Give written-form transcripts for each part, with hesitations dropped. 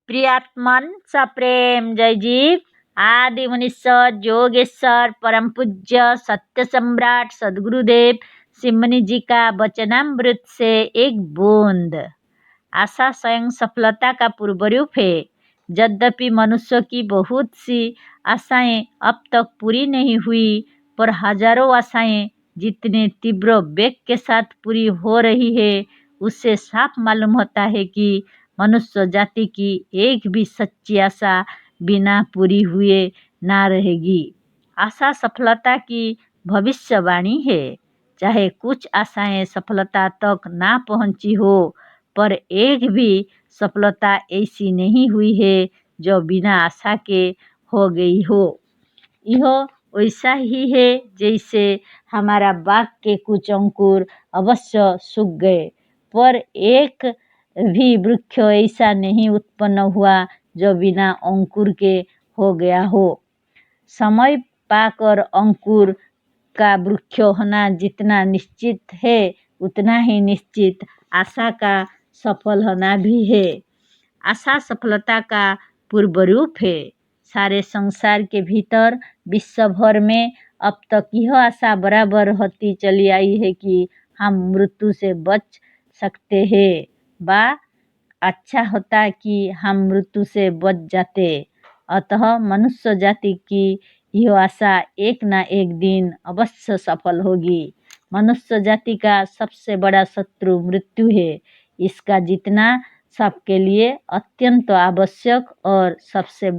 प्रियात्मन सप्रेम जय जीव। आदि मुनीश्वर योगेश्वर परम पूज्य सत्य सम्राट सदगुरुदेव सिमनी जी का वचनामृत से एक बूंद। आशा स्वयं सफलता का पूर्व रूप है। यद्यपि मनुष्य की बहुत सी आशाएं अब तक पूरी नहीं हुई, पर हजारों आशाएं जितने तीव्र वेग के साथ पूरी हो रही है, उससे साफ मालूम होता है कि मनुष्य जाति की एक भी सच्ची आशा बिना पूरी हुए ना रहेगी। आशा सफलता की भविष्यवाणी है। चाहे कुछ आशाएं सफलता तक ना पहुंची हो, पर एक भी सफलता ऐसी नहीं हुई है जो बिना आशा के हो गई हो। यह वैसा ही है जैसे हमारा बाग के कुछ अंकुर अवश्य सूख गए, पर एक भी वृक्ष ऐसा नहीं उत्पन्न हुआ जो बिना अंकुर के हो गया हो। समय पाकर अंकुर का वृक्ष होना जितना निश्चित है, उतना ही निश्चित आशा का सफल होना भी है। आशा सफलता का पूर्व रूप है। सारे संसार के भीतर विश्व भर में अब तक यह आशा बराबर होती चली आई है कि हम मृत्यु से बच सकते हैं, बा अच्छा होता कि हम मृत्यु से बच जाते। अतः मनुष्य जाति की यह आशा एक ना एक दिन अवश्य सफल होगी। मनुष्य जाति का सबसे बड़ा शत्रु मृत्यु है। इसका जीतना सबके लिए अत्यंत आवश्यक और सबसे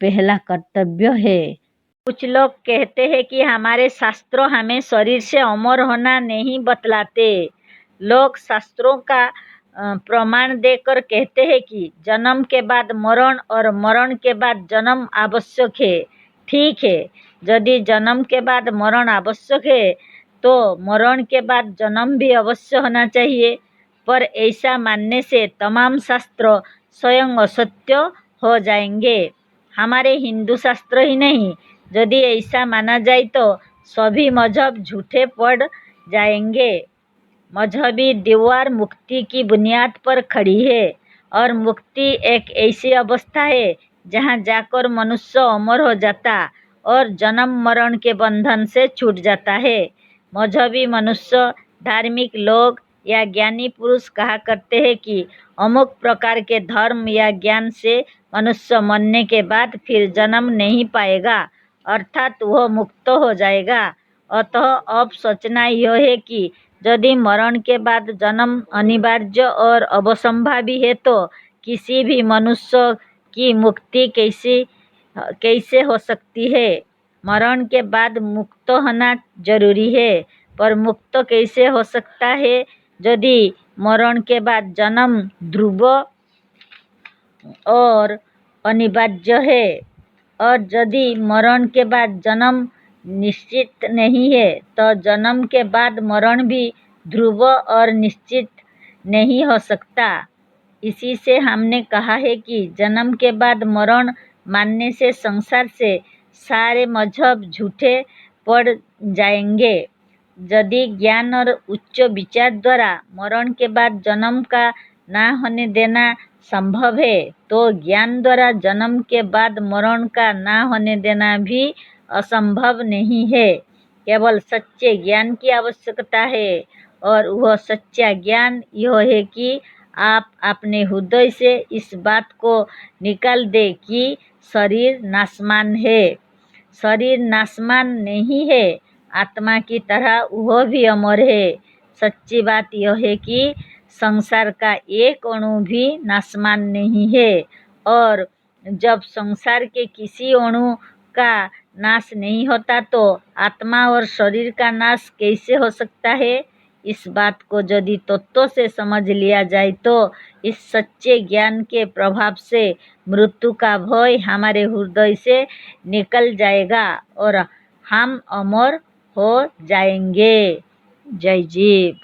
पहला कर्तव्य है। कुछ लोग कहते हैं कि हमारे शास्त्रों हमें शरीर से अमर होना नहीं बतलाते। लोग शास्त्रों का प्रमाण देकर कहते हैं कि जन्म के बाद मरण और मरण के बाद जन्म आवश्यक है। ठीक है, यदि जन्म के बाद मरण आवश्यक है तो मरण के बाद जन्म भी अवश्य होना चाहिए, पर ऐसा मानने से तमाम शास्त्र स्वयं असत्य हो जाएंगे। हमारे हिंदू शास्त्र ही नहीं, यदि ऐसा माना जाए तो सभी मजहब झूठे पड़ जाएंगे। मजहबी दीवार मुक्ति की बुनियाद पर खड़ी है, और मुक्ति एक ऐसी अवस्था है जहाँ जाकर मनुष्य अमर हो जाता और जन्म मरण के बंधन से छूट जाता है। मजहबी मनुष्य, धार्मिक लोग या ज्ञानी पुरुष कहा करते हैं कि अमुक प्रकार के धर्म या ज्ञान से मनुष्य मरने के बाद फिर जन्म नहीं पाएगा, अर्थात वह मुक्त हो जाएगा। अतः अब सोचना यह है कि यदि मरण के बाद जन्म अनिवार्य और अवसंभावी है तो किसी भी मनुष्य की मुक्ति कैसे हो सकती है। मरण के बाद मुक्त होना जरूरी है, पर मुक्त कैसे हो सकता है यदि मरण के बाद जन्म ध्रुव और अनिवार्य है, और यदि मरण के बाद जन्म निश्चित नहीं है तो जन्म के बाद मरण भी ध्रुव और निश्चित नहीं हो सकता। इसी से हमने कहा है कि जन्म के बाद मरण मानने से संसार से सारे मजहब झूठे पड़ जाएंगे। यदि ज्ञान और उच्च विचार द्वारा मरण के बाद जन्म का ना होने देना संभव है, तो ज्ञान द्वारा जन्म के बाद मरण का ना होने देना भी असंभव नहीं है। केवल सच्चे ज्ञान की आवश्यकता है, और वह सच्चा ज्ञान यह है कि आप अपने हृदय से इस बात को निकाल दे कि शरीर नाशवान है। शरीर नाशवान नहीं है, आत्मा की तरह वह भी अमर है। सच्ची बात यह है कि संसार का एक अणु भी नाशवान नहीं है, और जब संसार के किसी अणु का नाश नहीं होता तो आत्मा और शरीर का नाश कैसे हो सकता है। इस बात को यदि तत्व से समझ लिया जाए तो इस सच्चे ज्ञान के प्रभाव से मृत्यु का भय हमारे हृदय से निकल जाएगा और हम अमर हो जाएंगे। जय जीव।